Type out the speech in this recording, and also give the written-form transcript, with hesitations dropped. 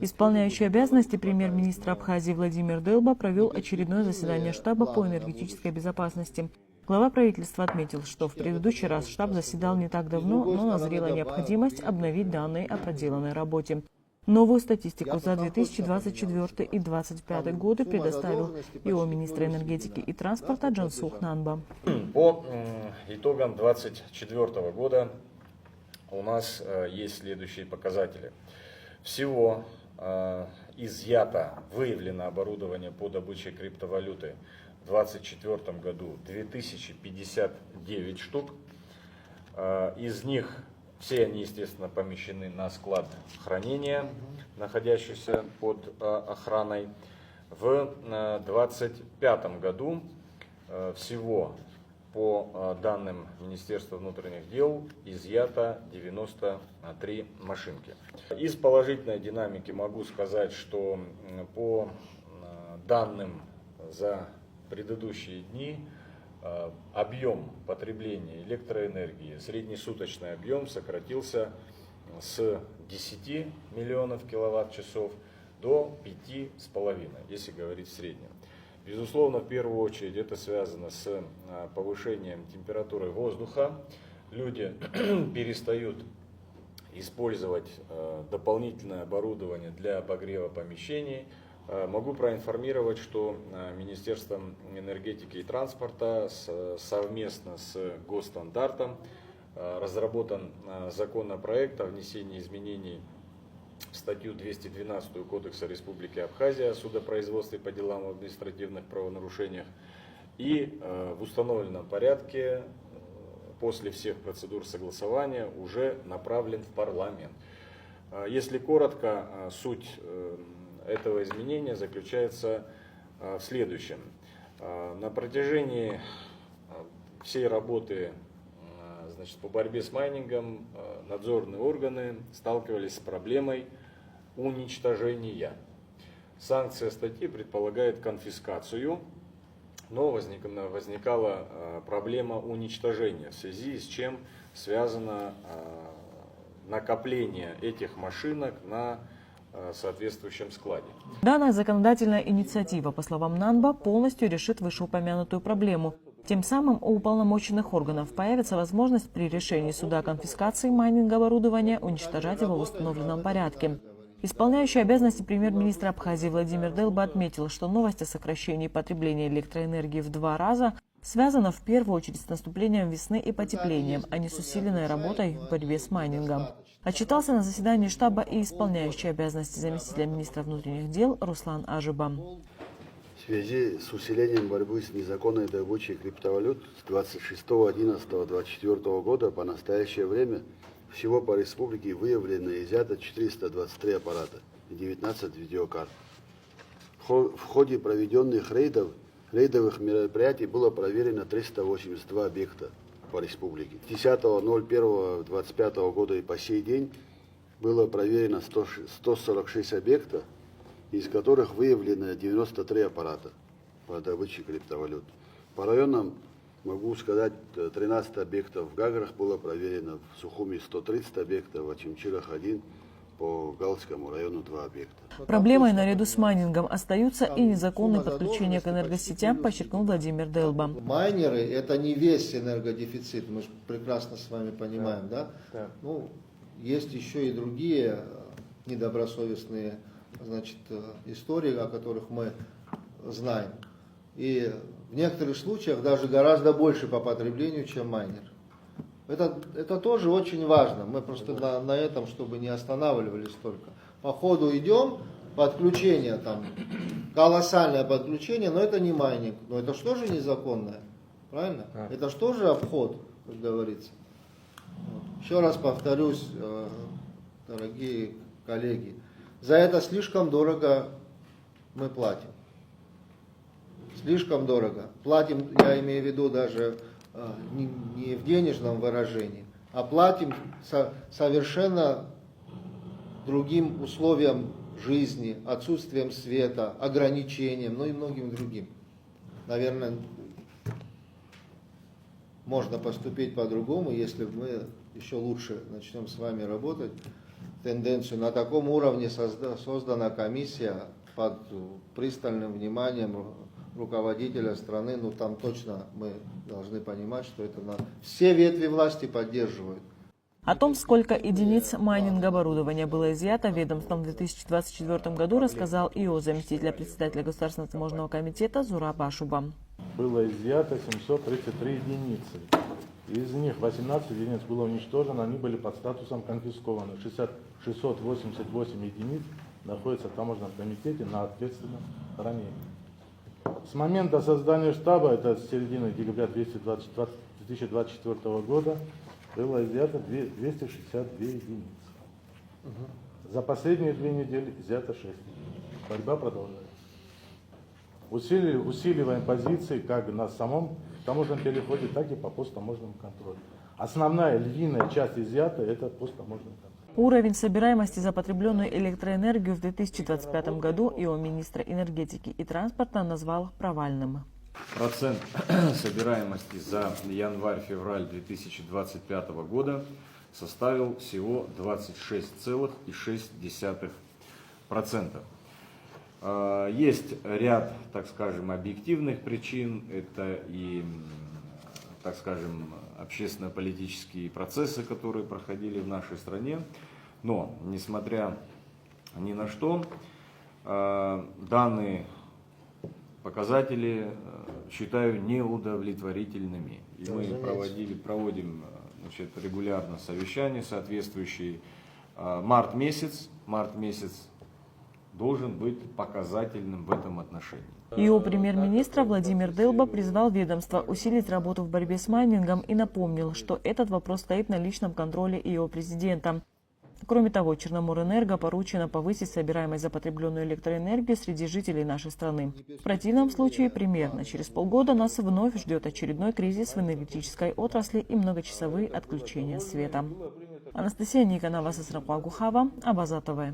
Исполняющий обязанности премьер-министра Абхазии Владимир Делба провел очередное заседание штаба по энергетической безопасности. Глава правительства отметил, что в предыдущий раз штаб заседал не так давно, но назрела необходимость обновить данные о проделанной работе. Новую статистику за 2024 и 2025 годы предоставил ИО министра энергетики и транспорта Джансух Нанба. По итогам 2024 года у нас есть следующие показатели. Всего выявлено оборудование по добыче криптовалюты в 2024 году 2059 штук. Из них все они, естественно, помещены на склад хранения, находящийся под охраной. В 2025 году всего по данным Министерства внутренних дел изъято 93 машинки. Из положительной динамики могу сказать, что по данным за предыдущие дни объем потребления электроэнергии, среднесуточный объем сократился с 10 миллионов киловатт-часов до 5,5, если говорить в среднем. Безусловно, в первую очередь это связано с повышением температуры воздуха. Люди перестают использовать дополнительное оборудование для обогрева помещений. Могу проинформировать, что Министерством энергетики и транспорта совместно с Госстандартом разработан законопроект о внесении изменений в статью 212 Кодекса Республики Абхазия о судопроизводстве по делам об административных правонарушениях. И в установленном порядке после всех процедур согласования уже направлен в парламент. Если коротко, суть этого изменения заключается в следующем. На протяжении всей работы по борьбе с майнингом надзорные органы сталкивались с проблемой уничтожения. Санкция статьи предполагает конфискацию, но возникала проблема уничтожения, в связи с чем связано накопление этих машинок на соответствующем складе. Данная законодательная инициатива, по словам Нанба, полностью решит вышеупомянутую проблему. Тем самым у уполномоченных органов появится возможность при решении суда о конфискации майнинг-оборудования уничтожать его в установленном порядке. Исполняющий обязанности премьер-министра Абхазии Владимир Делба отметил, что новость о сокращении потребления электроэнергии в 2 раза связана в первую очередь с наступлением весны и потеплением, а не с усиленной работой в борьбе с майнингом. Отчитался на заседании штаба и исполняющий обязанности заместителя министра внутренних дел Руслан Ажиба. В связи с усилением борьбы с незаконной добычей криптовалют с 26.11.2024 года по настоящее время всего по республике выявлено и изъято 423 аппарата и 19 видеокарт. В ходе проведенных рейдовых мероприятий было проверено 382 объекта по республике. С 10.01.2025 года и по сей день было проверено 146 объектов, из которых выявлено 93 аппарата по добыче криптовалют. По районам могу сказать, 13 объектов в Гаграх было проверено, в Сухуми 130 объектов, в Ачимчирах 1, по Галскому району 2 объекта. Проблемой наряду с майнингом остаются и незаконные подключения к энергосетям, подчеркнул Владимир Делба. Майнеры – это не весь энергодефицит, мы же прекрасно с вами понимаем, да? Ну, есть еще и другие недобросовестные, истории, о которых мы знаем. И в некоторых случаях даже гораздо больше по потреблению, чем майнер. Это тоже очень важно. Мы просто на этом, чтобы не останавливались только. По ходу идем, подключение там, колоссальное подключение, но это не майнинг. Но это что же незаконное? Правильно? Это что же обход, как говорится. Еще раз повторюсь, дорогие коллеги, за это слишком дорого мы платим. Слишком дорого. Платим, я имею в виду даже не в денежном выражении, а платим совершенно другим условиям жизни, отсутствием света, ограничением, ну и многим другим. Наверное, можно поступить по-другому, если мы еще лучше начнем с вами работать в тенденцию. На таком уровне создана комиссия под пристальным вниманием руководителя страны. Ну там точно мы должны понимать, что это все ветви власти поддерживают. О том, сколько единиц майнинг-оборудования было изъято ведомством в 2024 году, рассказал ИО заместителя председателя Государственного таможенного комитета Зураб Ашуба. Было изъято 733 единицы. Из них 18 единиц было уничтожено, они были под статусом конфискованы. 688 единиц находятся в таможенном комитете на ответственном хранении. С момента создания штаба, это с середины декабря 2024 года, было изъято 262 единицы. За последние 2 недели изъято 6. Борьба продолжается. Усиливаем позиции как на самом таможенном переходе, так и по посттаможенному контролю. Основная львиная часть изъята – это посттаможенный контроль. Уровень собираемости за потребленную электроэнергию в 2025 году ИО министра энергетики и транспорта назвал провальным. Процент собираемости за январь-февраль 2025 года составил всего 26,6%. Есть ряд, так скажем, объективных причин. Это и, так скажем, общественно-политические процессы, которые проходили в нашей стране. Но, несмотря ни на что, данные показатели считаю неудовлетворительными. И мы проводим регулярно совещания соответствующие. Март месяц должен быть показательным в этом отношении. ИО премьер-министра Владимир Дылба призвал ведомство усилить работу в борьбе с майнингом и напомнил, что этот вопрос стоит на личном контроле ИО президента. Кроме того, Черноморэнерго поручено повысить собираемость за потребленную электроэнергию среди жителей нашей страны. В противном случае, примерно через полгода нас вновь ждет очередной кризис в энергетической отрасли и многочасовые отключения света. Анастасия Никонова, Сасрапуагухава, Абаза ТВ.